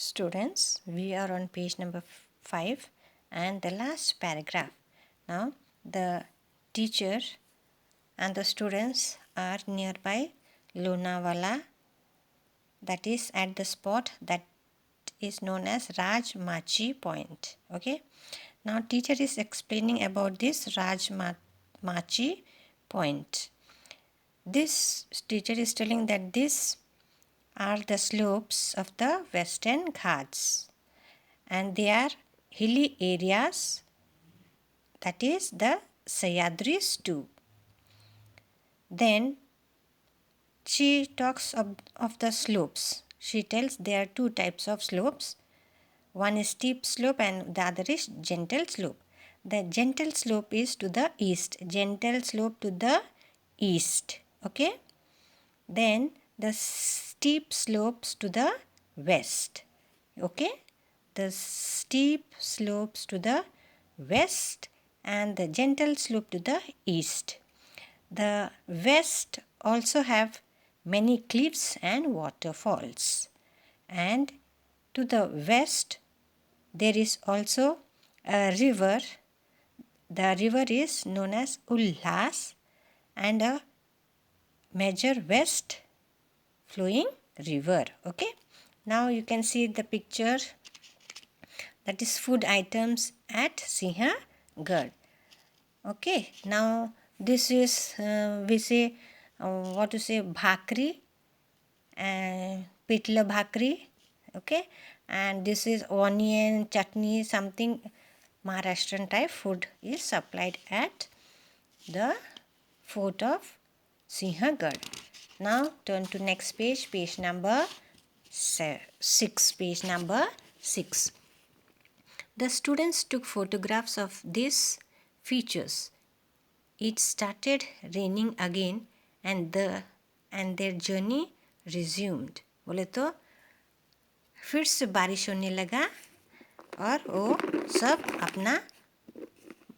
Students, we are on page number 5 and the last paragraph. Now, the teacher and the students are nearby Lonavala, that is at the spot that is known as Rajmachi Point. Okay. Now, teacher is explaining about this Rajmachi Point. This teacher is telling that these are the slopes of the Western Ghats, and they are hilly areas, that is the Sahyadris too. Then she talks of the slopes. She tells there are two types of slopes. One is steep slope and the other is gentle slope. The gentle slope is to the east. Gentle slope to the east. Okay. Then the steep slopes to the west. Okay. The steep slopes to the west and the gentle slope to the east. The west also have many cliffs and waterfalls. And to the west there is also a river. The river is known as Ulhas and a major west flowing river. Okay. Now you can see the picture, that is food items at Sinhagad. Okay. Now this is we say what to say, bhakri and pitla bhakri. Okay. And this is onion chutney, something Maharashtrian type food is supplied at the fort of Sinhagad. Now turn to next page, page number 6. Page number 6. The students took photographs of these features. It started raining again and their journey resumed. बोले तो फिर से बारिश होने लगा और वो सब अपना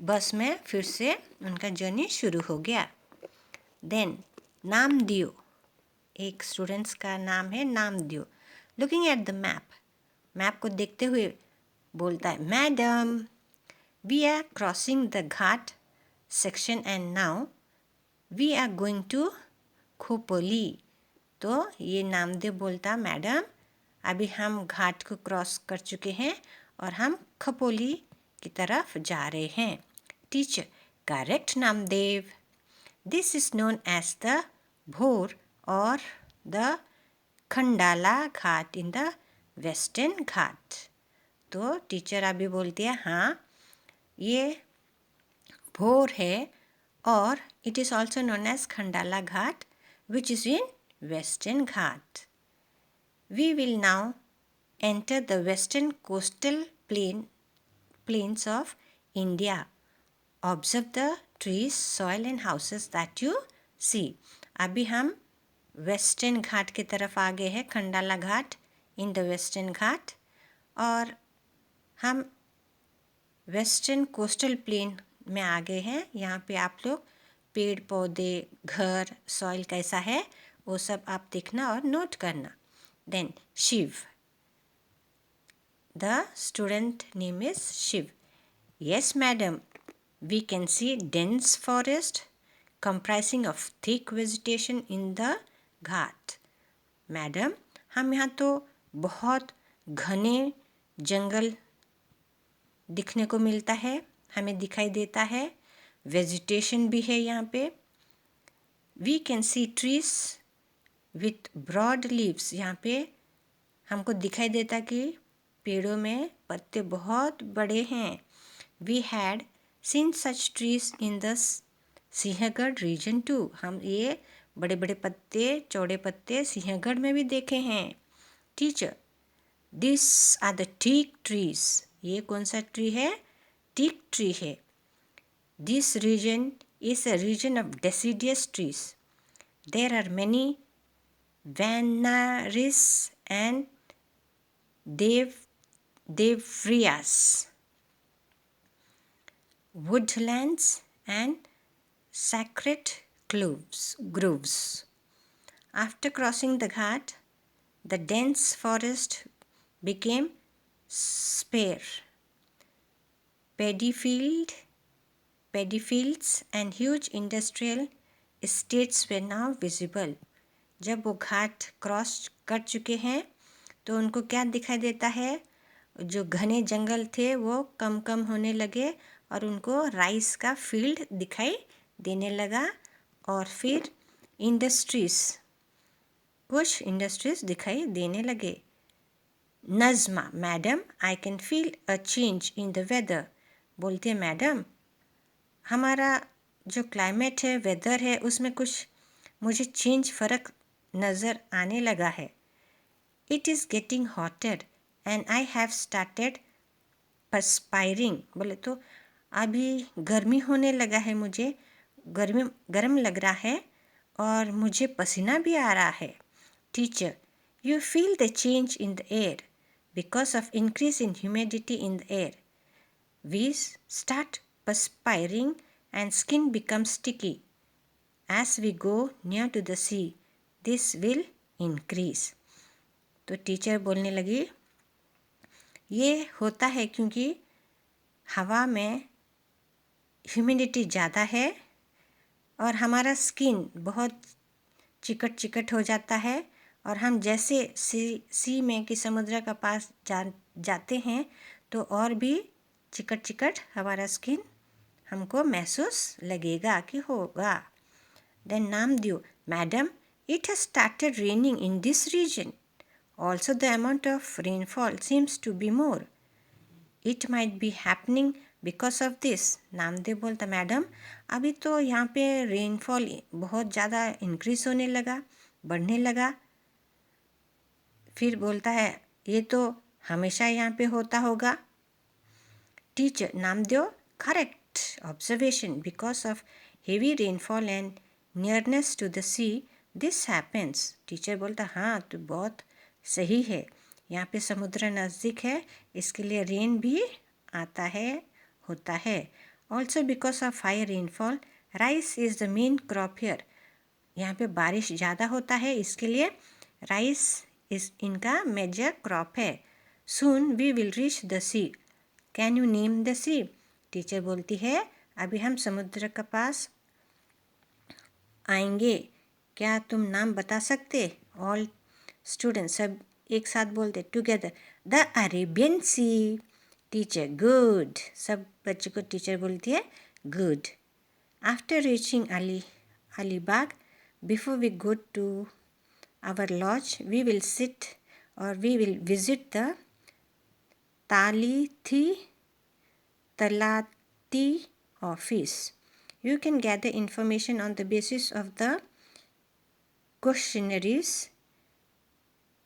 बस में फिर से उनका जर्नी शुरू हो गया. देन नाम दियो, एक स्टूडेंट्स का नाम है नाम दियो. लुकिंग एट द मैप को देखते हुए बोलता है, madam we are crossing the ghat section and now we are going to Khopoli. तो ये नामदेव बोलता, मैडम अभी हम घाट को क्रॉस कर चुके हैं और हम खपोली की तरफ जा रहे हैं. Teacher, correct Namdev. This is known as the Bhor और the Khandala ghat in the Western Ghat. तो टीचर अभी बोलती है, हाँ ये भोर है और it is also known as Khandala ghat which is in Western घाट. We will now enter the western coastal plains of India. Observe the trees, soil and houses that you see. अभी हम वेस्टर्न घाट की तरफ आ गए हैं, Khandala ghat in the Western घाट, और हम western coastal plain में आ गए हैं. यहाँ पे आप लोग पेड़ पौधे, घर, सॉइल कैसा है वो सब आप देखना और नोट करना. Then Shiv. The student name is Shiv. Yes, madam. We can see dense forest comprising of thick vegetation in the Ghat. Madam हम यहाँ तो बहुत घने जंगल दिखने को मिलता है, हमें दिखाई देता है. वेजिटेशन भी है यहाँ पे. We can see trees with broad leaves. यहाँ पे हमको दिखाई देता कि पेड़ों में पत्ते बहुत बड़े हैं. We had seen such trees in the Sinhagad region too. हम ये बड़े बड़े पत्ते, चौड़े पत्ते सिंहगढ़ में भी देखे हैं. Teacher, this are the teak trees. ये कौन सा ट्री है? टीक ट्री है. This region is a region of deciduous trees. There are many Vanaris and Devrias, woodlands and sacred groves. After crossing the ghat, the dense forest became spare. Paddy fields and huge industrial estates were now visible. जब वो घाट cross कर चुके हैं तो उनको क्या दिखाई देता है? जो घने जंगल थे वो कम कम होने लगे और उनको राइस का फील्ड दिखाई देने लगा और फिर कुछ इंडस्ट्रीज दिखाई देने लगे. Najma, madam, I can feel a change in the weather. बोलते हैं मैडम, हमारा जो क्लाइमेट है, वेदर है, उसमें कुछ मुझे फ़र्क नज़र आने लगा है. It is getting hotter and I have started perspiring. बोले तो अभी गर्मी होने लगा है, मुझे गर्म लग रहा है और मुझे पसीना भी आ रहा है. Teacher, you feel the change in the air because of increase in humidity in the air. We start perspiring and skin becomes sticky. As we go near to the sea, this will increase. तो teacher बोलने लगी, ये होता है क्योंकि हवा में humidity ज़्यादा है और हमारा स्किन बहुत चिकट हो जाता है और हम जैसे सी में कि समुद्र का पास जाते हैं तो और भी चिकट हमारा स्किन हमको महसूस लगेगा कि होगा. Then Namdev, madam, it has started raining in this region. Also the amount of rainfall seems to be more. It might be happening because of this. Namdev बोलता, मैडम, अभी तो यहाँ पे रेनफॉल बहुत ज़्यादा इंक्रीज होने लगा, बढ़ने लगा. फिर बोलता है, ये तो हमेशा यहाँ पे होता होगा. Teacher, Namdev, correct observation. Because of heavy rainfall and nearness to the sea this happens. Teacher बोलता, हाँ तो बहुत सही है, यहाँ पे समुद्र नज़दीक है, इसके लिए रेन भी आता है, होता है. Also because of high rainfall rice is the main crop here. यहाँ पे बारिश ज़्यादा होता है, इसके लिए राइस इनका मेजर क्रॉप है. Soon we will reach the sea. Can you name the sea. Teacher बोलती है, अभी हम समुद्र के पास आएंगे, क्या तुम नाम बता सकते? ऑल स्टूडेंट्स सब एक साथ बोलते together, the Arabian sea. Teacher, good. सब बच्चों को टीचर बोलती है good. After reaching Alibag, before we go to our lodge, we will visit the Talati office. You can gather information on the basis of the questionnaires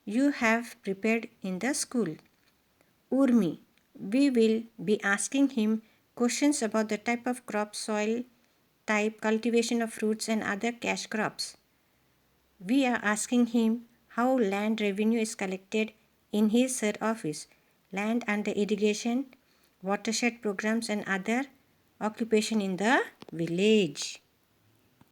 you have prepared in the school. Urmi, we will be asking him questions about the type of crop, soil type, cultivation of fruits and other cash crops. We are asking him how land revenue is collected in his office, land under irrigation, watershed programs and other occupation in the village.